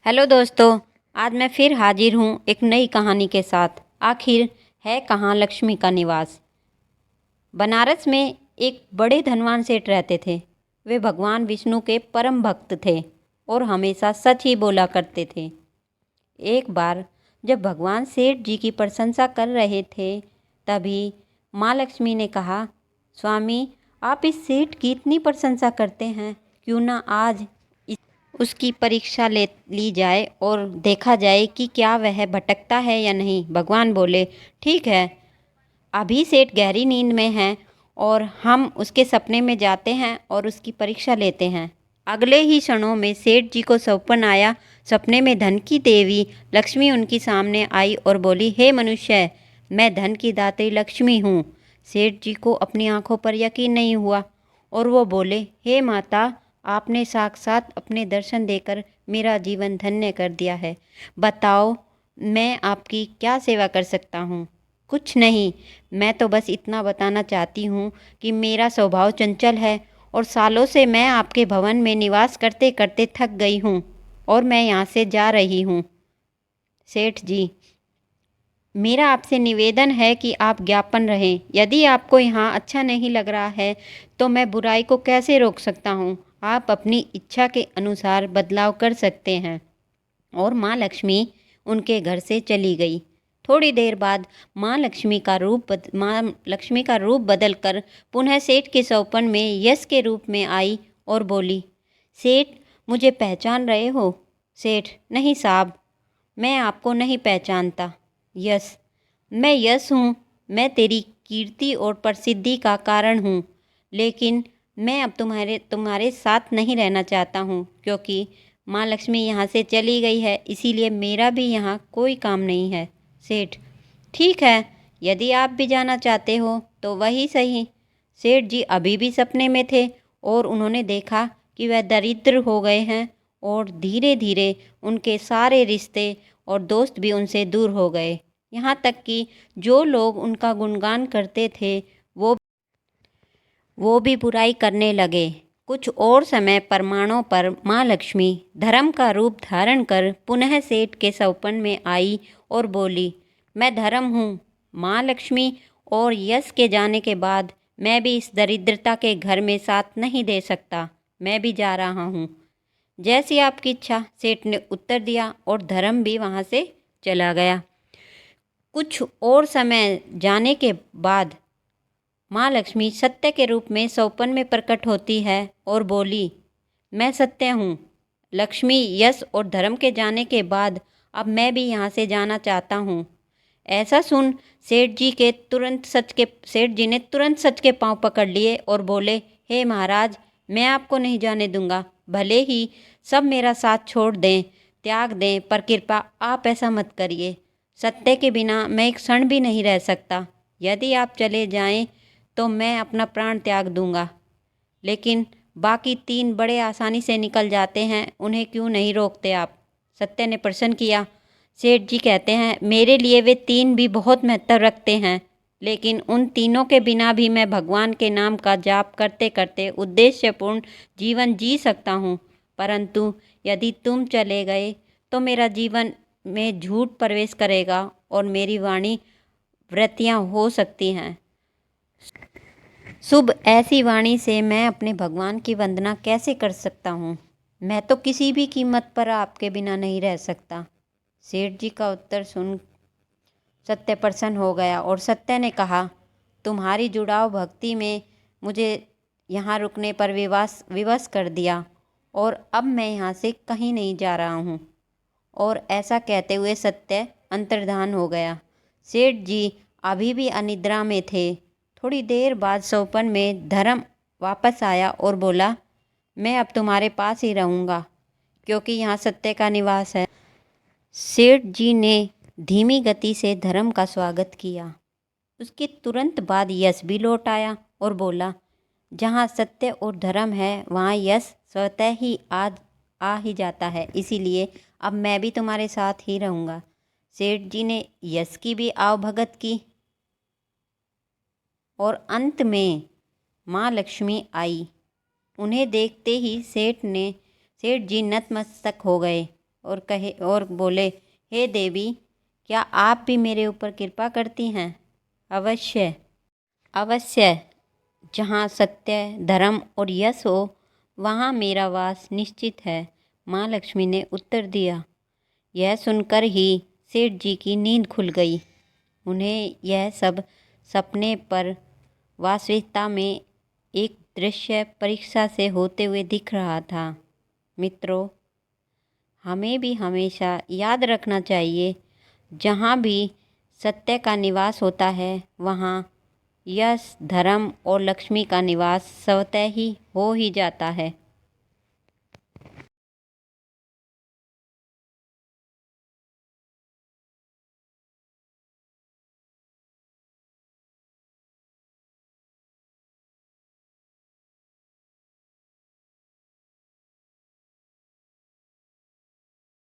Hello दोस्तों। आज मैं फिर हाजिर हूँ एक नई कहानी के साथ। आखिर है कहाँ लक्ष्मी का निवास। बनारस में एक बड़े धनवान सेठ रहते थे। वे भगवान विष्णु के परम भक्त थे और हमेशा सच ही बोला करते थे। एक बार जब भगवान सेठ जी की प्रशंसा कर रहे थे, तभी माँ लक्ष्मी ने कहा, स्वामी, आप इस सेठ की इतनी प्रशंसा करते हैं, क्यों ना आज उसकी परीक्षा ले ली जाए और देखा जाए कि क्या वह भटकता है या नहीं। भगवान बोले, ठीक है। अभी सेठ गहरी नींद में है और हम उसके सपने में जाते हैं और उसकी परीक्षा लेते हैं। अगले ही क्षणों में सेठ जी को सपन आया। सपने में धन की देवी लक्ष्मी उनके सामने आई और बोली, हे मनुष्य, मैं धन की दात्री लक्ष्मी हूँ। सेठ जी को अपनी आंखों पर यकीन नहीं हुआ और वो बोले, हे माता, आपने साक्षात अपने दर्शन देकर मेरा जीवन धन्य कर दिया है। बताओ, मैं आपकी क्या सेवा कर सकता हूँ। कुछ नहीं, मैं तो बस इतना बताना चाहती हूँ कि मेरा स्वभाव चंचल है और सालों से मैं आपके भवन में निवास करते करते थक गई हूँ और मैं यहाँ से जा रही हूँ। सेठ जी, मेरा आपसे निवेदन है कि आप ज्ञापन रहें। यदि आपको यहाँ अच्छा नहीं लग रहा है तो मैं बुराई को कैसे रोक सकता हूँ। आप अपनी इच्छा के अनुसार बदलाव कर सकते हैं। और माँ लक्ष्मी उनके घर से चली गई। थोड़ी देर बाद माँ लक्ष्मी का रूप बदलकर पुनः सेठ के सौपन में यश के रूप में आई और बोली, सेठ, मुझे पहचान रहे हो। सेठ, नहीं साहब, मैं आपको नहीं पहचानता। यश, मैं यश हूँ। मैं तेरी कीर्ति और प्रसिद्धि का कारण हूँ, लेकिन मैं अब तुम्हारे साथ नहीं रहना चाहता हूँ, क्योंकि माँ लक्ष्मी यहाँ से चली गई है, इसीलिए मेरा भी यहाँ कोई काम नहीं है। सेठ, ठीक है, यदि आप भी जाना चाहते हो तो वही सही। सेठ जी अभी भी सपने में थे और उन्होंने देखा कि वह दरिद्र हो गए हैं और धीरे धीरे उनके सारे रिश्ते और दोस्त भी उनसे दूर हो गए। यहाँ तक कि जो लोग उनका गुणगान करते थे वो भी बुराई करने लगे। कुछ और समय परमाणों पर माँ लक्ष्मी धर्म का रूप धारण कर पुनः सेठ के सौपन में आई और बोली, मैं धर्म हूँ माँ लक्ष्मी, और यश के जाने के बाद मैं भी इस दरिद्रता के घर में साथ नहीं दे सकता। मैं भी जा रहा हूँ। जैसी आपकी इच्छा, सेठ ने उत्तर दिया और धर्म भी वहाँ से चला गया। कुछ और समय जाने के बाद माँ लक्ष्मी सत्य के रूप में सौपन में प्रकट होती है और बोली, मैं सत्य हूँ। लक्ष्मी, यश और धर्म के जाने के बाद अब मैं भी यहाँ से जाना चाहता हूँ। ऐसा सुन सेठ जी ने तुरंत सच के पांव पकड़ लिए और बोले, हे महाराज, मैं आपको नहीं जाने दूंगा। भले ही सब मेरा साथ छोड़ दें, त्याग दें, पर कृपा आप ऐसा मत करिए। सत्य के बिना मैं एक क्षण भी नहीं रह सकता। यदि आप चले जाएं तो मैं अपना प्राण त्याग दूंगा, लेकिन बाकी तीन बड़े आसानी से निकल जाते हैं, उन्हें क्यों नहीं रोकते आप। सत्य ने प्रश्न किया। सेठ जी कहते हैं, मेरे लिए वे तीन भी बहुत महत्व रखते हैं, लेकिन उन तीनों के बिना भी मैं भगवान के नाम का जाप करते करते उद्देश्यपूर्ण जीवन जी सकता हूँ। परंतु यदि तुम चले गए तो मेरा जीवन में झूठ प्रवेश करेगा और मेरी वाणी वृत्तियाँ हो सकती हैं। शुभ ऐसी वाणी से मैं अपने भगवान की वंदना कैसे कर सकता हूँ। मैं तो किसी भी कीमत पर आपके बिना नहीं रह सकता। सेठ जी का उत्तर सुन सत्य प्रसन्न हो गया और सत्य ने कहा, तुम्हारी जुड़ाव भक्ति में मुझे यहाँ रुकने पर विवश कर दिया और अब मैं यहाँ से कहीं नहीं जा रहा हूँ। और ऐसा कहते हुए सत्य अंतर्धान हो गया। सेठ जी अभी भी अनिद्रा में थे। थोड़ी देर बाद सौपन में धर्म वापस आया और बोला, मैं अब तुम्हारे पास ही रहूँगा, क्योंकि यहाँ सत्य का निवास है। सेठ जी ने धीमी गति से धर्म का स्वागत किया। उसके तुरंत बाद यश भी लौट आया और बोला, जहाँ सत्य और धर्म है वहाँ यश स्वतः ही आ ही जाता है, इसीलिए अब मैं भी तुम्हारे साथ ही रहूँगा। सेठ जी ने यश की भी आवभगत की और अंत में माँ लक्ष्मी आई। उन्हें देखते ही सेठ जी नतमस्तक हो गए और बोले, हे देवी, क्या आप भी मेरे ऊपर कृपा करती हैं? अवश्य अवश्य। जहाँ सत्य, धर्म और यश हो, वहाँ मेरा वास निश्चित है, माँ लक्ष्मी ने उत्तर दिया। यह सुनकर ही सेठ जी की नींद खुल गई। उन्हें यह सब सपने पर वास्तविकता में एक दृश्य परीक्षा से होते हुए दिख रहा था। मित्रों, हमें भी हमेशा याद रखना चाहिए, जहाँ भी सत्य का निवास होता है, वहाँ यश, धर्म और लक्ष्मी का निवास स्वतः ही हो ही जाता है।